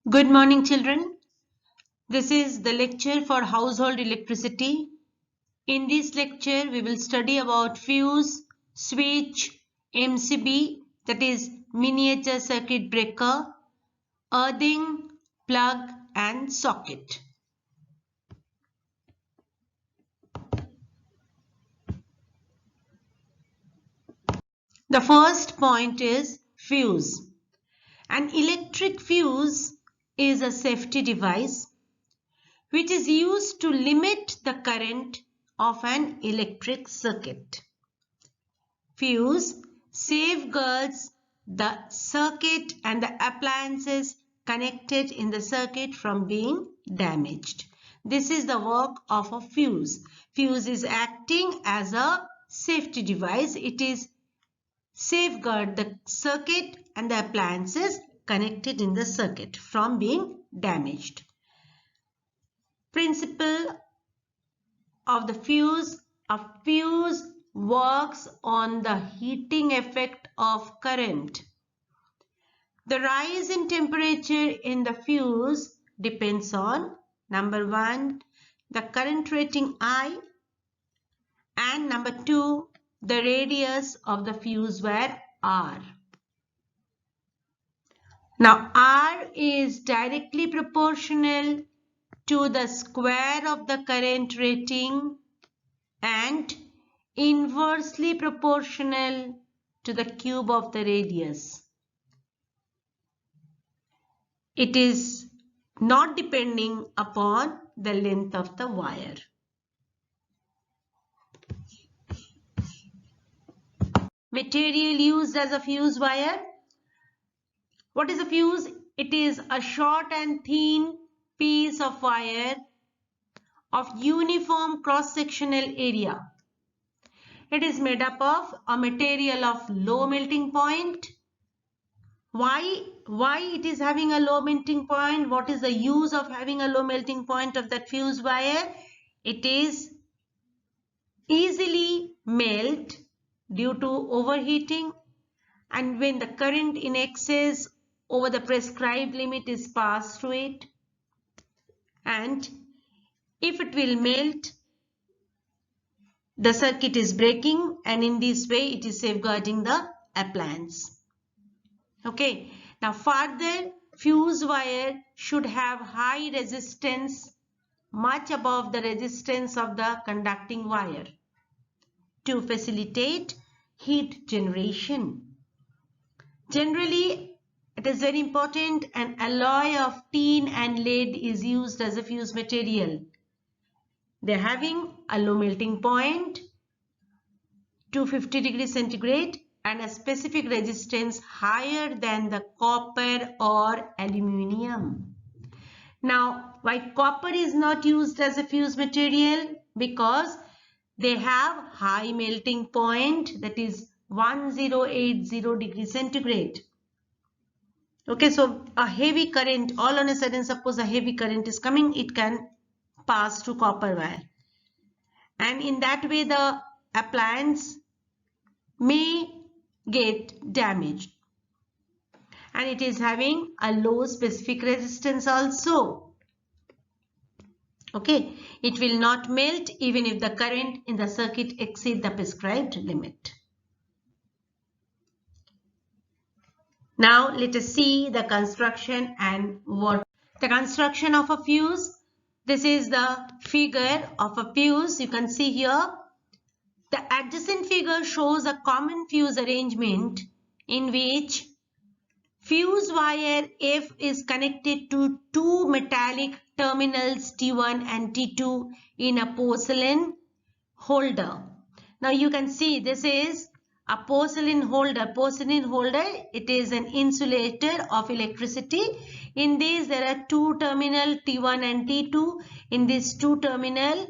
Good morning, children. This is the lecture for household electricity. In this lecture, we will study about fuse, switch, MCB, that is miniature circuit breaker, earthing, plug and socket. The first point is fuse. An electric fuse is a safety device which is used to limit the current of an electric circuit. Fuse safeguards the circuit and the appliances connected in the circuit from being damaged. This is the work of a fuse. Fuse is acting as a safety device. It is safeguard the circuit and the appliances connected in the circuit from being damaged. Principle of the fuse. A fuse works on the heating effect of current. The rise in temperature in the fuse depends on number 1, the current rating I, and number 2, the radius of the fuse wire R. Now R is directly proportional to the square of the current rating and inversely proportional to the cube of the radius. It is not depending upon the length of the wire. Material used as a fuse wire. What is a fuse? It is a short and thin piece of wire of uniform cross-sectional area. It is made up of a material of low melting point. Why it is having a low melting point? What is the use of having a low melting point of that fuse wire? It is easily melt due to overheating, and when the current in excess over the prescribed limit is passed through it, and if it will melt, the circuit is breaking, and in this way it is safeguarding the appliance. Okay, now further, fuse wire should have high resistance, much above the resistance of the conducting wire, to facilitate heat generation. Generally, it is very important, an alloy of tin and lead is used as a fuse material. They are having a low melting point, 250 degrees centigrade, and a specific resistance higher than the copper or aluminium. Now, why copper is not used as a fuse material? Because they have high melting point, that is 1080 degrees centigrade. Okay, so a heavy current, all on a sudden, suppose a heavy current is coming, it can pass through copper wire. And in that way, the appliance may get damaged. And it is having a low specific resistance also. Okay, it will not melt even if the current in the circuit exceeds the prescribed limit. Now let us see the construction and what the construction of a fuse. This is the figure of a fuse. You can see here the adjacent figure shows a common fuse arrangement in which fuse wire F is connected to two metallic terminals T1 and T2 in a porcelain holder. Now you can see this is a porcelain holder. Porcelain holder, it is an insulator of electricity. In this there are two terminal T1 and T2. In this two terminal,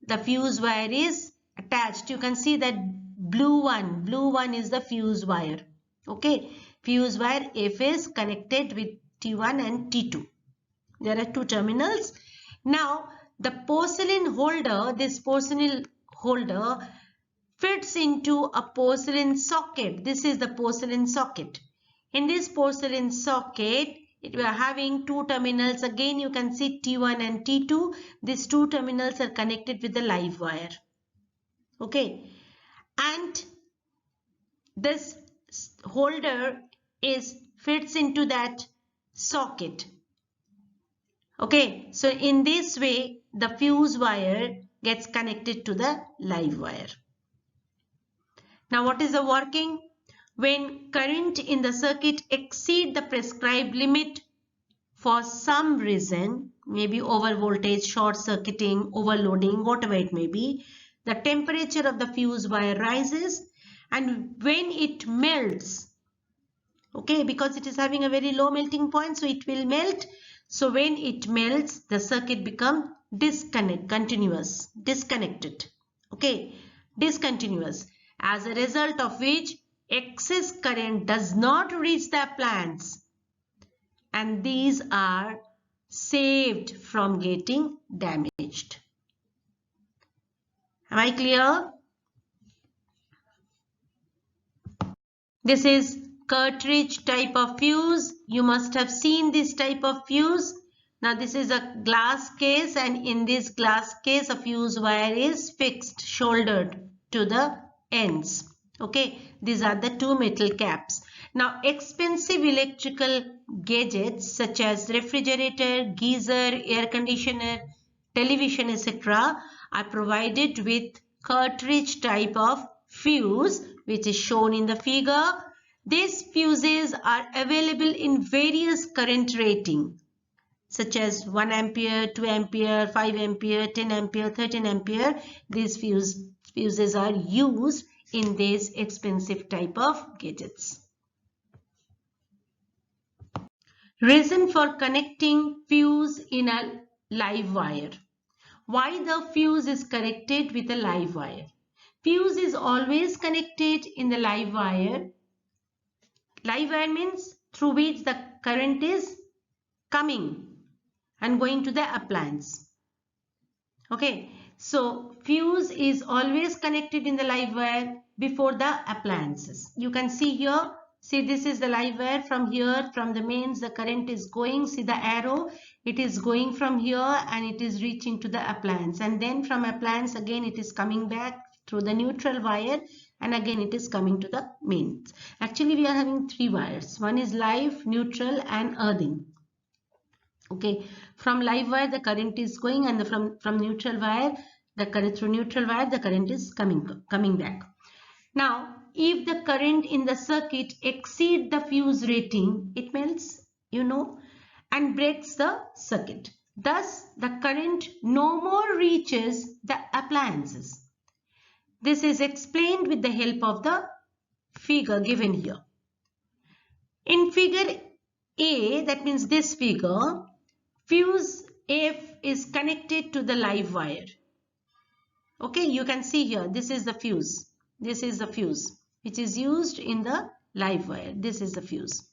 the fuse wire is attached. You can see that blue one is the fuse wire. Okay, fuse wire F is connected with T1 and T2. There are two terminals. Now the porcelain holder, this porcelain holder fits into a porcelain socket. This is the porcelain socket. In this porcelain socket, we are having two terminals. Again, you can see T1 and T2. These two terminals are connected with the live wire. Okay, and this holder fits into that socket. Okay, so in this way, the fuse wire gets connected to the live wire. Now, what is the working? When current in the circuit exceed the prescribed limit for some reason, maybe over voltage, short circuiting, overloading, whatever it may be, the temperature of the fuse wire rises, and when it melts, okay, because it is having a very low melting point, so it will melt. So when it melts, the circuit becomes disconnected, okay, discontinuous, as a result of which excess current does not reach the appliance, and these are saved from getting damaged. Am I clear? This is cartridge type of fuse. You must have seen this type of fuse. Now this is a glass case, and in this glass case a fuse wire is fixed, shouldered to the ends. Okay, these are the two metal caps. Now expensive electrical gadgets such as refrigerator, geyser, air conditioner, television, etc. are provided with cartridge type of fuse, which is shown in the figure. These fuses are available in various current rating, such as 1 ampere, 2 ampere, 5 ampere, 10 ampere, 13 ampere. These fuses are used in these expensive type of gadgets. Reason for connecting fuse in a live wire. Why the fuse is connected with a live wire? Fuse is always connected in the live wire. Live wire means through which the current is coming and going to the appliance. Okay, so fuse is always connected in the live wire before the appliances. You can see here, see this is the live wire. From here, from the mains, the current is going. See the arrow, it is going from here and it is reaching to the appliance, and then from appliance again it is coming back through the neutral wire, and again it is coming to the mains. Actually we are having three wires. One is live, neutral and earthing. Okay, from live wire the current is going, and from neutral wire, the current through neutral wire, the current is coming back. Now if the current in the circuit exceeds the fuse rating, it melts, you know, and breaks the circuit. Thus the current no more reaches the appliances. This is explained with the help of the figure given here. In figure A, that means this figure, fuse F is connected to the live wire. Okay, you can see here, this is the fuse. This is the fuse which is used in the live wire. This is the fuse.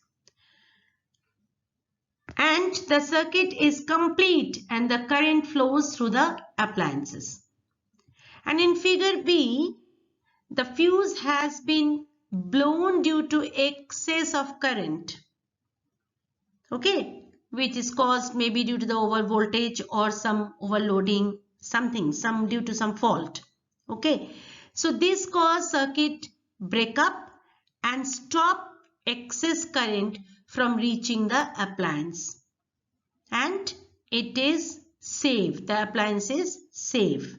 And the circuit is complete and the current flows through the appliances. And in figure B, the fuse has been blown due to excess of current. Okay, which is caused maybe due to the over voltage or some overloading, some due to some fault. Okay, so this cause circuit breakup and stop excess current from reaching the appliance, and it is safe. The appliance is safe.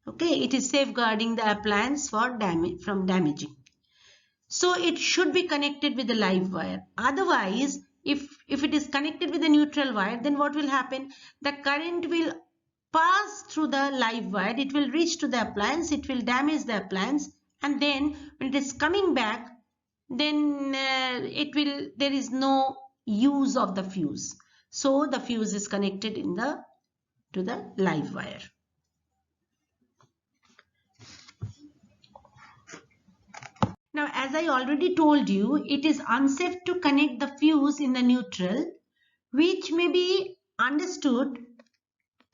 Okay, it is safeguarding the appliance from damaging. So it should be connected with the live wire. Otherwise, if it is connected with the neutral wire, then what will happen? The current will pass through the live wire. It will reach to the appliance. It will damage the appliance, and then when it is coming back, then there is no use of the fuse. So the fuse is connected to the live wire. Now, as I already told you, it is unsafe to connect the fuse in the neutral, which may be understood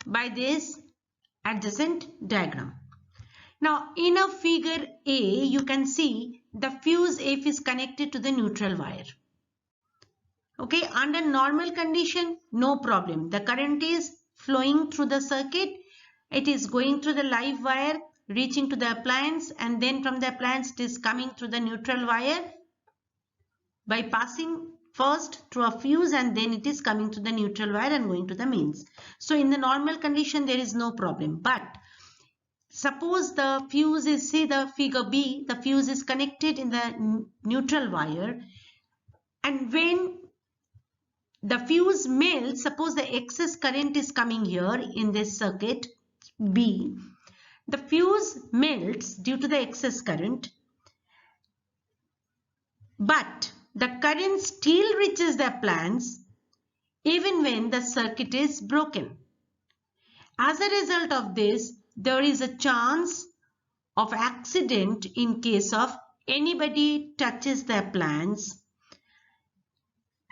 by this adjacent diagram. Now, in a figure A, you can see the fuse F is connected to the neutral wire. Okay, under normal condition, no problem. The current is flowing through the circuit. It is going through the live wire, reaching to the appliance, and then from the appliance it is coming through the neutral wire by passing first through a fuse, and then it is coming to the neutral wire and going to the mains. So in the normal condition there is no problem. But suppose the fuse is, see the figure B, the fuse is connected in the neutral wire, and when the fuse melts, suppose the excess current is coming here in this circuit B, the fuse melts due to the excess current, but the current still reaches the appliance even when the circuit is broken. As a result of this, there is a chance of accident in case of anybody touches the appliance,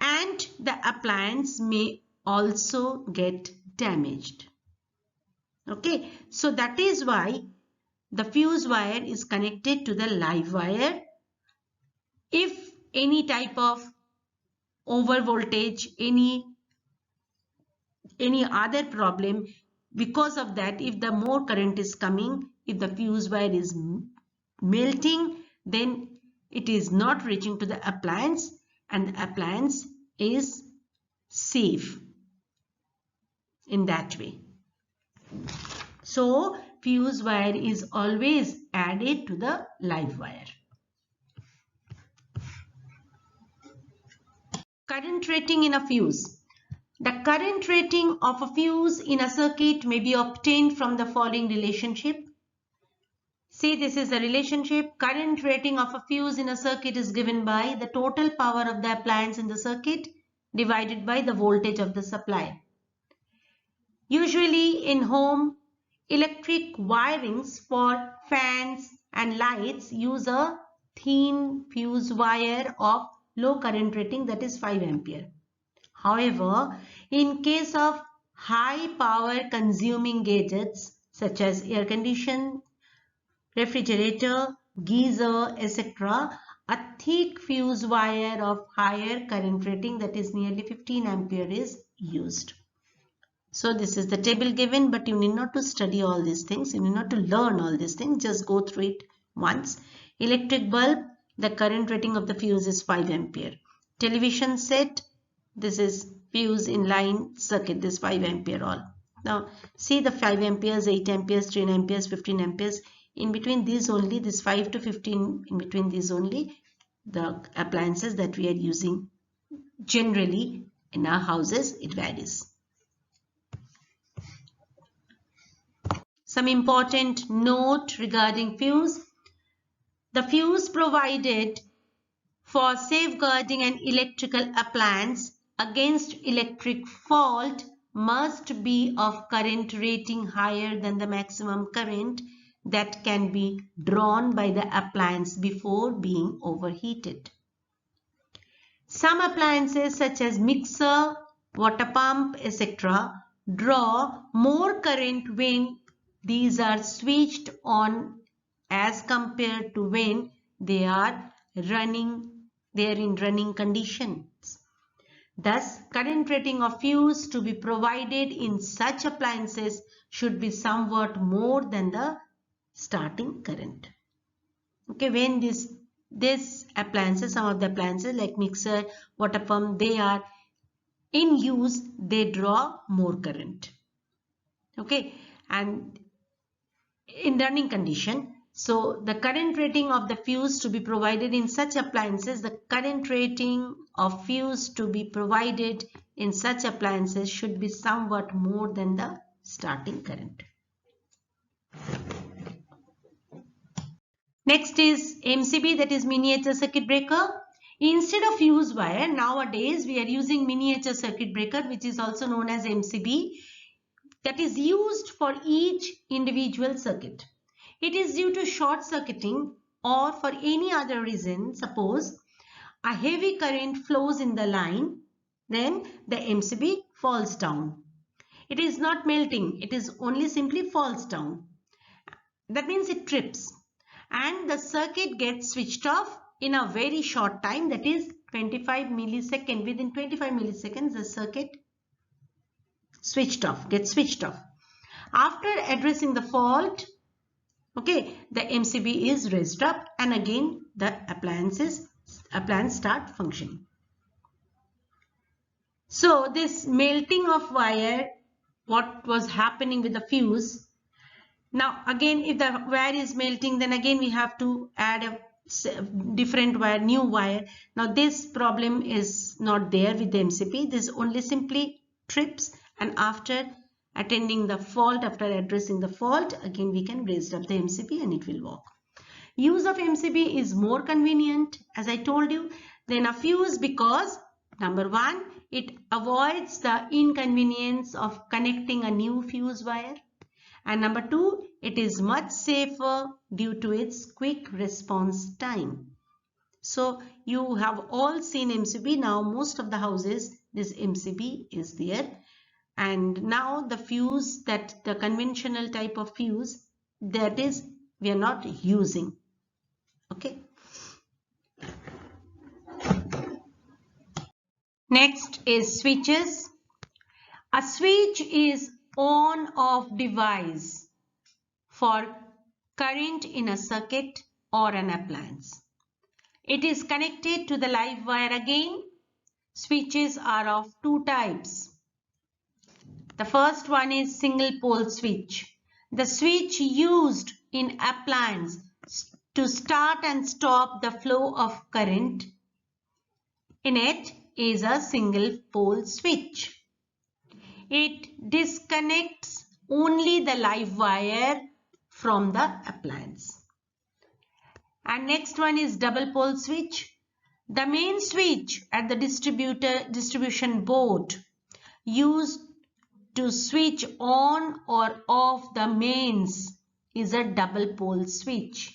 and the appliance may also get damaged. Okay, so that is why the fuse wire is connected to the live wire. If any type of over voltage, any other problem, because of that, if the more current is coming, if the fuse wire is melting, then it is not reaching to the appliance, and the appliance is safe in that way. So fuse wire is always added to the live wire. Current rating in a fuse. The current rating of a fuse in a circuit may be obtained from the following relationship. See, this is the relationship. Current rating of a fuse in a circuit is given by the total power of the appliance in the circuit divided by the voltage of the supply. Usually in home, electric wirings for fans and lights use a thin fuse wire of low current rating, that is 5 ampere. However, in case of high power consuming gadgets such as air conditioner, refrigerator, geyser, etc., a thick fuse wire of higher current rating, that is nearly 15 ampere, is used. So this is the table given, but you need not to study all these things. You need not to learn all these things. Just go through it once. Electric bulb, the current rating of the fuse is 5 ampere. Television set, this is fuse in line circuit, this 5 ampere all. Now see the 5 amperes, 8 amperes, 10 amperes, 15 amperes. In between these only, this 5 to 15, in between these only, the appliances that we are using generally in our houses, it varies. Some important note regarding fuse. The fuse provided for safeguarding an electrical appliance against electric fault must be of current rating higher than the maximum current that can be drawn by the appliance before being overheated. Some appliances such as mixer, water pump, etc. draw more current when these are switched on as compared to when they are in running conditions. Thus, current rating of fuse to be provided in such appliances should be somewhat more than the starting current. Okay, when this appliances, some of the appliances like mixer, water pump, they are in use, they draw more current. Okay, and in running condition, so the current rating of the fuse to be provided in such appliances, the current rating of fuse to be provided in such appliances should be somewhat more than the starting current. Next is MCB, that is miniature circuit breaker. Instead of fuse wire, nowadays we are using miniature circuit breaker, which is also known as MCB, that is used for each individual circuit. It is due to short circuiting or for any other reason. Suppose a heavy current flows in the line, then the MCB falls down. It is not melting, it is only simply falls down. That means it trips and the circuit gets switched off in a very short time, that is 25 millisecond, within 25 milliseconds the circuit gets switched off. After addressing the fault, okay, the MCB is raised up and again the appliance start functioning. So this melting of wire, what was happening with the fuse. Now again, if the wire is melting, then again we have to add a different wire, new wire. Now this problem is not there with the MCB. This only simply trips, and after attending the fault, after addressing the fault, again we can raise up the MCB and it will work. Use of MCB is more convenient, as I told you, than a fuse, because number one, it avoids the inconvenience of connecting a new fuse wire, and number two, it is much safer due to its quick response time. So you have all seen MCB. Now most of the houses this MCB is there, and now the fuse, that the conventional type of fuse, that is we are not using. Okay. Next is switches. A switch is on-off device for current in a circuit or an appliance. It is connected to the live wire again. Switches are of two types. The first one is single pole switch. The switch used in appliance to start and stop the flow of current in it is a single pole switch. It disconnects only the live wire from the appliance. And next one is double pole switch. The main switch at the distribution board used to switch on or off the mains is a double pole switch.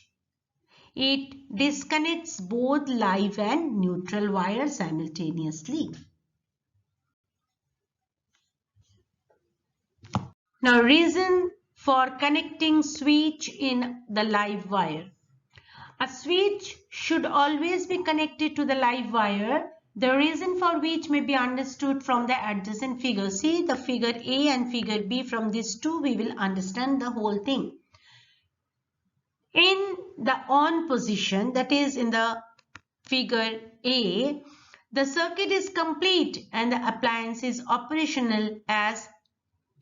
It disconnects both live and neutral wires simultaneously. Now, reason for connecting switch in the live wire. A switch should always be connected to the live wire, the reason for which may be understood from the adjacent figure. See the figure A and figure B. From these two we will understand the whole thing. In the on position, that is in the figure A, the circuit is complete and the appliance is operational as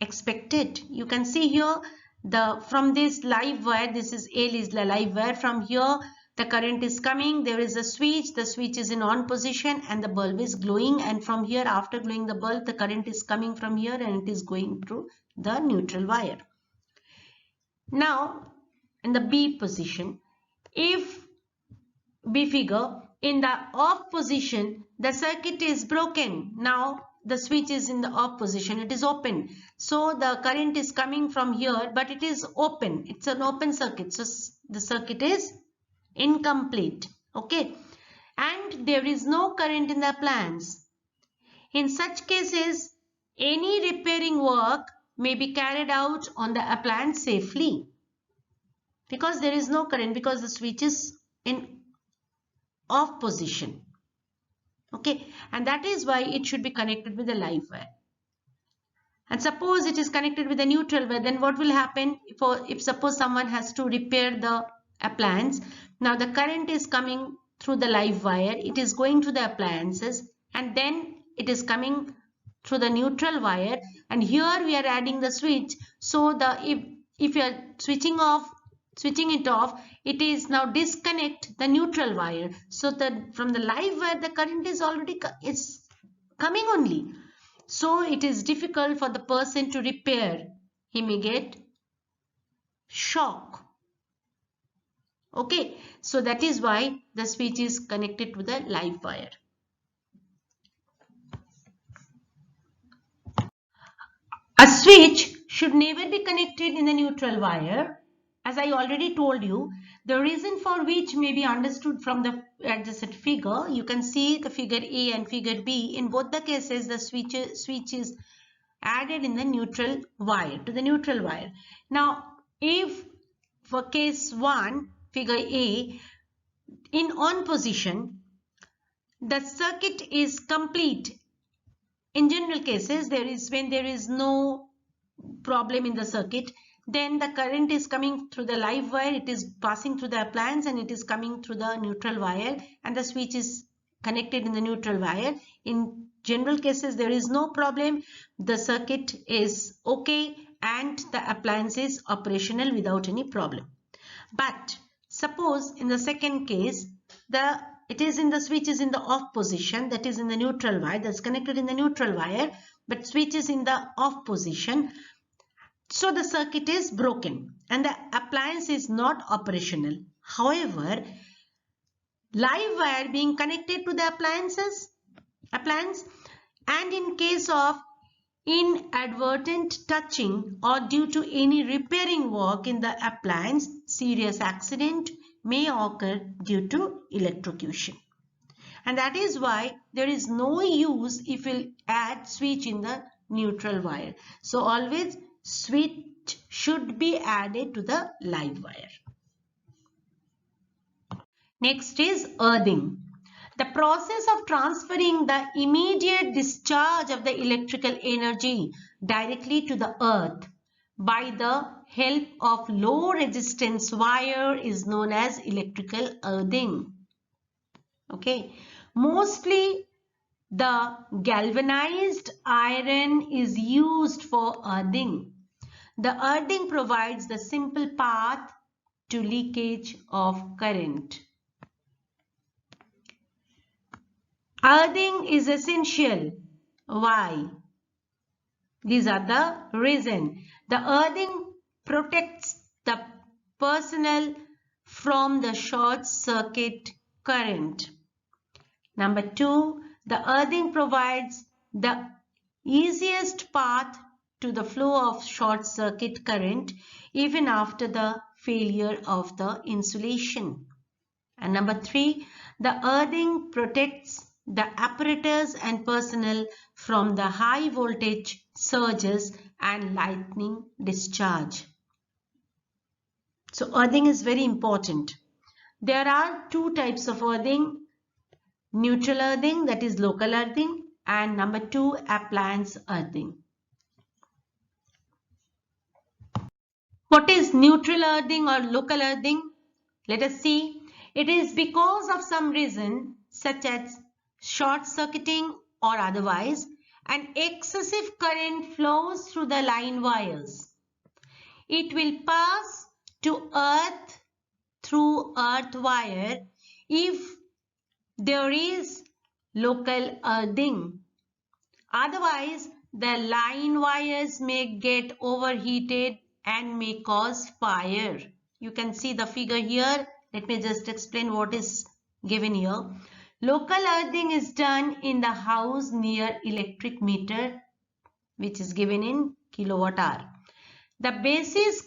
expected. You can see here from this live wire, this is L is the live wire. From here the current is coming, there is a switch, the switch is in on position and the bulb is glowing, and from here after glowing the bulb, the current is coming from here and it is going through the neutral wire. Now in the B position, if B figure, in the off position the circuit is broken. Now the switch is in the off position, it is open, so the current is coming from here but it is open, it's an open circuit, so the circuit is incomplete. Okay, and there is no current in the appliance. In such cases, any repairing work may be carried out on the appliance safely because there is no current, because the switch is in off position. Okay, and that is why it should be connected with the live wire. And suppose it is connected with the neutral wire, then what will happen if suppose someone has to repair the appliance? Now the current is coming through the live wire, it is going to the appliances and then it is coming through the neutral wire, and here we are adding the switch. So if you are switching it off, it is now disconnect the neutral wire, so that from the live wire the current is already coming only, so it is difficult for the person to repair. He may get shock. Okay, so that is why the switch is connected to the live wire. A switch should never be connected in the neutral wire. As I already told you, the reason for which may be understood from the adjacent figure. You can see the figure A and figure B. In both the cases, the switch is added in the neutral wire, to the neutral wire. Now, if for case 1, figure A, in on position, the circuit is complete. In general cases, when there is no problem in the circuit, then the current is coming through the live wire, it is passing through the appliance and it is coming through the neutral wire, and the switch is connected in the neutral wire. In general cases, there is no problem, the circuit is okay and the appliance is operational without any problem. But suppose in the second case, the switch is in the off position, that is in the neutral wire, that's connected in the neutral wire, but switch is in the off position. So the circuit is broken and the appliance is not operational. However, live wire being connected to the appliance, and in case of inadvertent touching or due to any repairing work in the appliance, serious accident may occur due to electrocution. And that is why there is no use if you add switch in the neutral wire. So always switch should be added to the live wire. Next is earthing. The process of transferring the immediate discharge of the electrical energy directly to the earth by the help of low resistance wire is known as electrical earthing. Okay, mostly the galvanized iron is used for earthing. The earthing provides the simple path to leakage of current. Earthing is essential. Why? These are the reasons. The earthing protects the personnel from the short circuit current. Number 2, the earthing provides the easiest path to the flow of short circuit current even after the failure of the insulation. And number 3, the earthing protects the apparatus and personnel from the high voltage surges and lightning discharge. So earthing is very important. There are two types of earthing: neutral earthing, that is local earthing, and number 2, appliance earthing. What is neutral earthing or local earthing? Let us see. It is because of some reason such as short circuiting or otherwise, an excessive current flows through the line wires. It will pass to earth through earth wire if there is local earthing. Otherwise, the line wires may get overheated and may cause fire. You can see the figure here. Let me just explain what is given here. Local earthing is done in the house near electric meter, which is given in kilowatt hour. The basis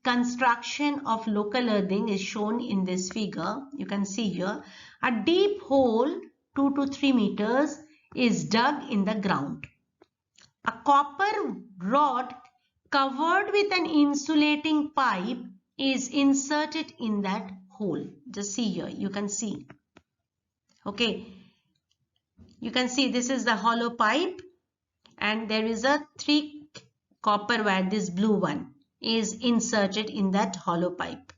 construction of local earthing is shown in this figure. You can see here a deep hole 2 to 3 meters is dug in the ground. A copper rod covered with an insulating pipe is inserted in that hole. Just see here, you can see. Okay, you can see this is the hollow pipe and there is a 3 copper wire, this blue one is inserted in that hollow pipe.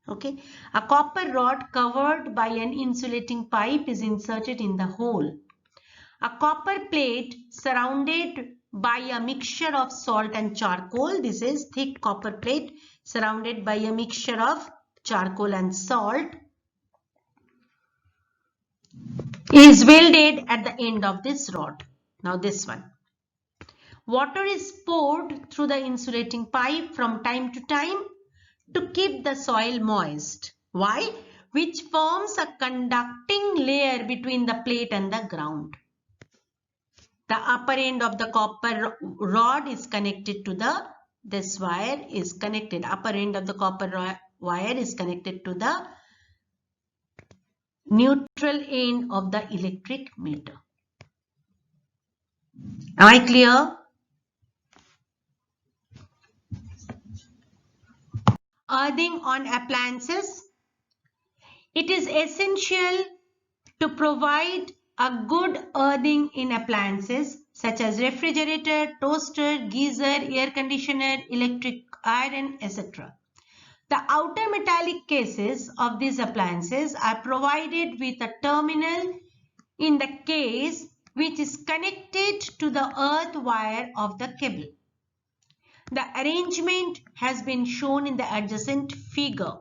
Okay, a copper rod covered by an insulating pipe is inserted in the hole. A copper plate surrounded by a mixture of salt and charcoal, this is thick copper plate surrounded by a mixture of charcoal and salt, is welded at the end of this rod. Now this one. Water is poured through the insulating pipe from time to time to keep the soil moist. Why? Which forms a conducting layer between the plate and the ground. The upper end of the copper rod is connected to this wire is connected. Upper end of the copper wire is connected to the neutral end of the electric meter. Am I clear? Earthing on appliances. It is essential to provide a good earthing in appliances such as refrigerator, toaster, geyser, air conditioner, electric iron, etc. The outer metallic cases of these appliances are provided with a terminal in the case which is connected to the earth wire of the cable. The arrangement has been shown in the adjacent figure.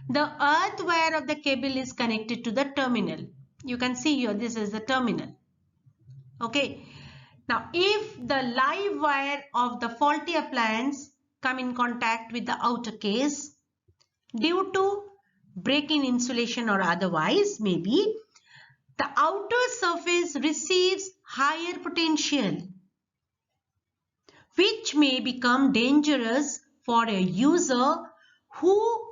The earth wire of the cable is connected to the terminal. You can see here, this is the terminal. Okay. Now, if the live wire of the faulty appliance come in contact with the outer case, due to break in insulation or otherwise, maybe, the outer surface receives higher potential, which may become dangerous for a user who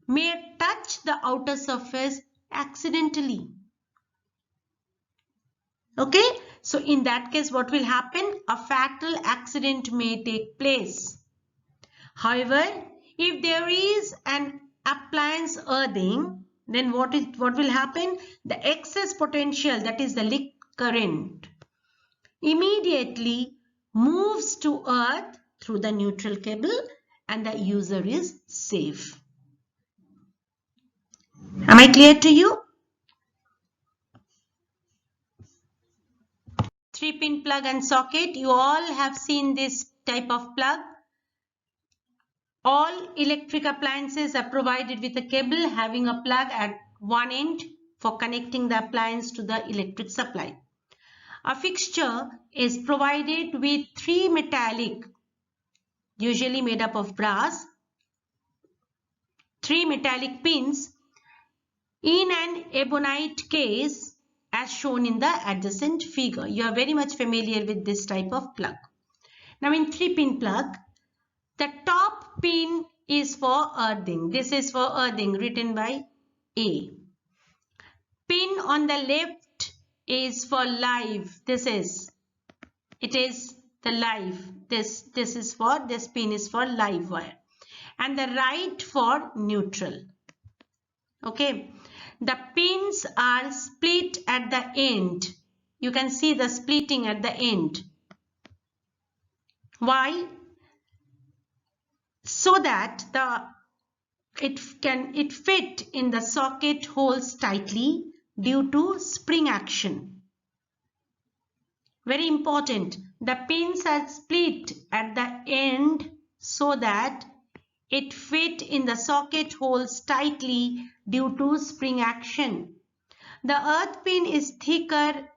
may touch the outer surface accidentally. Okay, so in that case, what will happen? A fatal accident may take place. However, if there is an appliance earthing, then what will happen? The excess potential, that is the leak current, immediately moves to earth through the neutral cable and the user is safe. Am I clear to you? 3-pin plug and socket. You all have seen this type of plug. All electric appliances are provided with a cable having a plug at one end for connecting the appliance to the electric supply. A fixture is provided with 3 metallic, usually made up of brass, 3 metallic pins in an ebonite case as shown in the adjacent figure. You are very much familiar with this type of plug. Now in 3-pin plug, the top pin is for earthing. This is for earthing, written by A. Pin on the left is for live. It is the live. This pin is for live wire. And the right for neutral. Okay. The pins are split at the end. You can see the splitting at the end. Why? So that it fit in the socket holes tightly due to spring action. Very important. The pins are split at the end so that it fit in the socket holes tightly due to spring action. The earth pin is thicker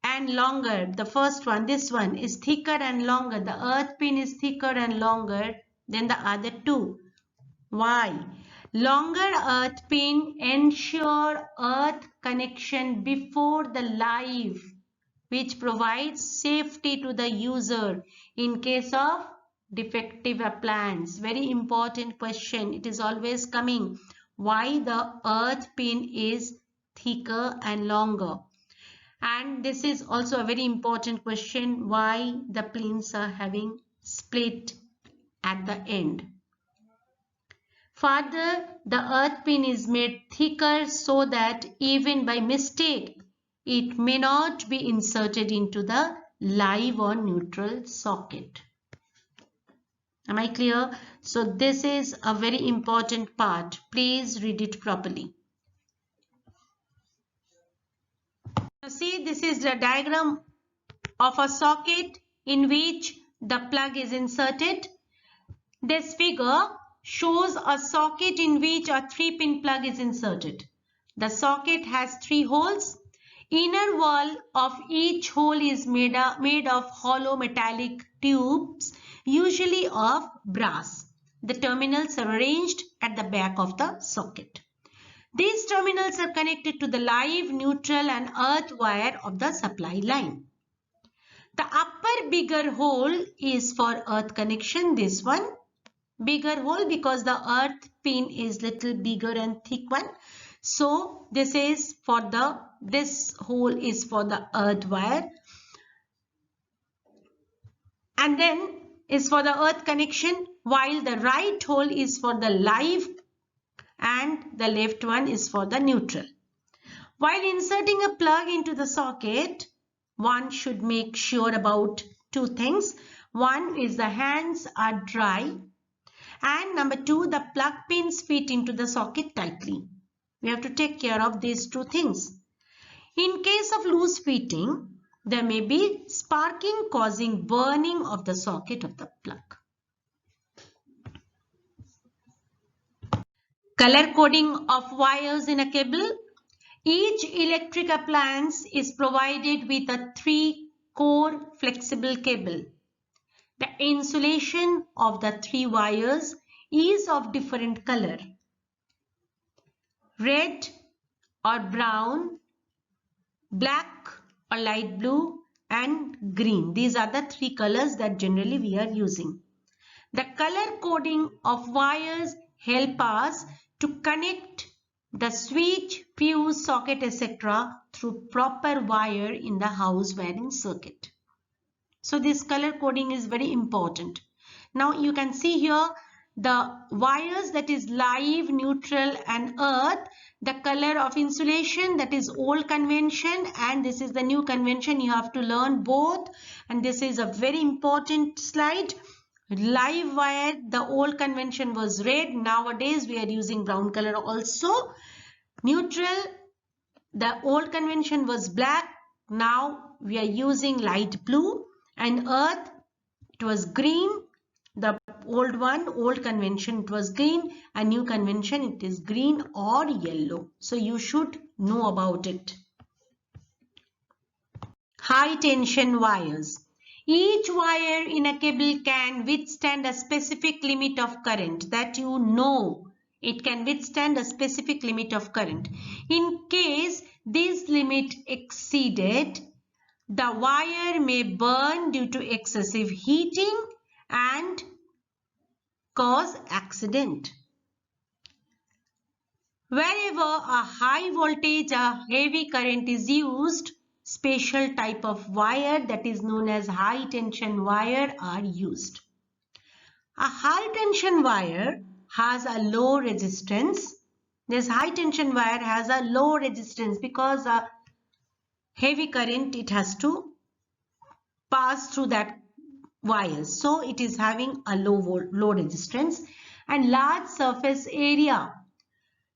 and longer. The first one, this one, is thicker and longer. The earth pin is thicker and longer than the other two. Why? Longer earth pin ensure earth connection before the live, which provides safety to the user in case of defective appliance. Very important question. It is always coming. Why the earth pin is thicker and longer? And this is also a very important question. Why the pins are having split at the end? Further, the earth pin is made thicker so that even by mistake, it may not be inserted into the live or neutral socket. Am I clear? So this is a very important part. Please read it properly. Now see, this is the diagram of a socket in which the plug is inserted. This figure shows a socket in which a 3-pin plug is inserted. The socket has 3 holes. Inner wall of each hole is made of hollow metallic tubes, usually of brass. The terminals are arranged at the back of the socket. These terminals are connected to the live, neutral and earth wire of the supply line. The upper bigger hole is for earth connection. This one, bigger hole because the earth pin is little bigger and thick one. So this hole is for the earth wire, and then is for the earth connection, while the right hole is for the live and the left one is for the neutral. While inserting a plug into the socket, one should make sure about two things. One is the hands are dry, and number two, the plug pins fit into the socket tightly. We have to take care of these two things. In case of loose fitting, there may be sparking causing burning of the socket of the plug. Color coding of wires in a cable. Each electric appliance is provided with a 3-core flexible cable. The insulation of the 3 wires is of different color. Red or brown, black or light blue, and green. These are the 3 colors that generally we are using. The color coding of wires help us to connect the switch, fuse, socket, etc. through proper wire in the house wiring circuit. So this color coding is very important. Now you can see here the wires, that is live, neutral and earth. The color of insulation, that is old convention, and this is the new convention. You have to learn both, and this is a very important slide. Live wire, the old convention was red. Nowadays we are using brown color also. Neutral, the old convention was black. Now we are using light blue. And earth, it was green. The old convention, it was green, and new convention, it is green or yellow. So you should know about it. High tension wires. Each wire in a cable can withstand a specific limit of current, that you know. It can withstand a specific limit of current. In case this limit exceeded, the wire may burn due to excessive heating and cause accident. Wherever a high voltage or heavy current is used, special type of wire, that is known as high tension wire, are used. A high tension wire has a low resistance. This high tension wire has a low resistance because a heavy current, it has to pass through that wire. So it is having a low resistance and large surface area.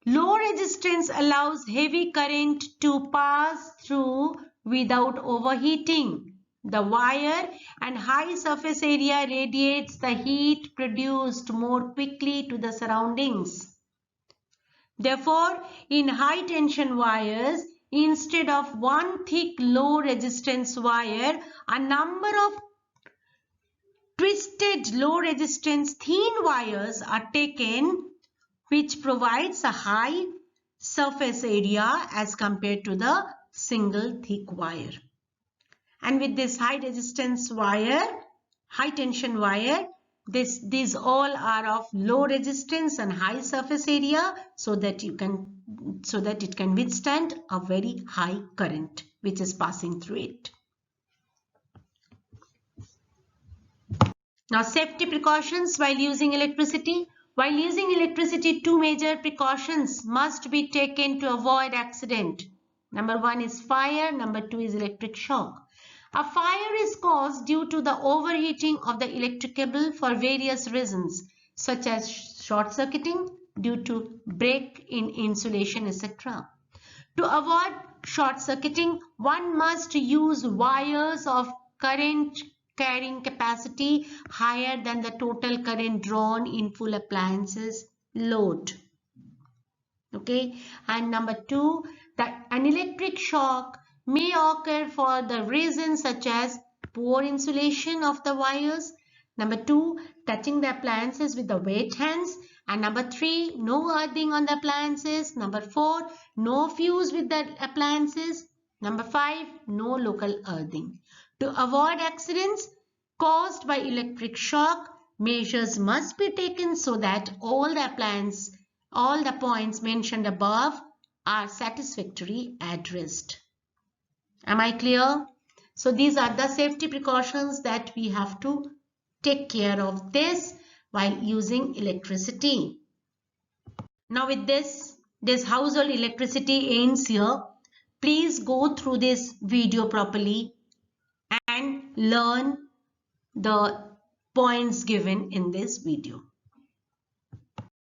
Low resistance allows heavy current to pass through without overheating the wire, and high surface area radiates the heat produced more quickly to the surroundings. Therefore, in high tension wires, instead of one thick low resistance wire, a number of twisted low resistance thin wires are taken, which provides a high surface area as compared to the single thick wire. And with this high resistance wire, high tension wire, these all are of low resistance and high surface area, so that it can withstand a very high current which is passing through it. Now, safety precautions while using electricity. While using electricity, 2 major precautions must be taken to avoid accident. Number 1 is fire, number 2 is electric shock. A fire is caused due to the overheating of the electric cable for various reasons, such as short circuiting, due to break in insulation, etc. To avoid short circuiting, one must use wires of current carrying capacity higher than the total current drawn in full appliances load. Okay, and number 2, that an electric shock may occur for the reasons such as poor insulation of the wires. Number 2, touching the appliances with the wet hands. And number 3, no earthing on the appliances. Number 4, no fuse with the appliances. Number 5, no local earthing. To avoid accidents caused by electric shock, measures must be taken so that all the points mentioned above are satisfactorily addressed. Am I clear? So these are the safety precautions that we have to take care of this while using electricity. Now with this household electricity ends here. Please go through this video properly and learn the points given in this video.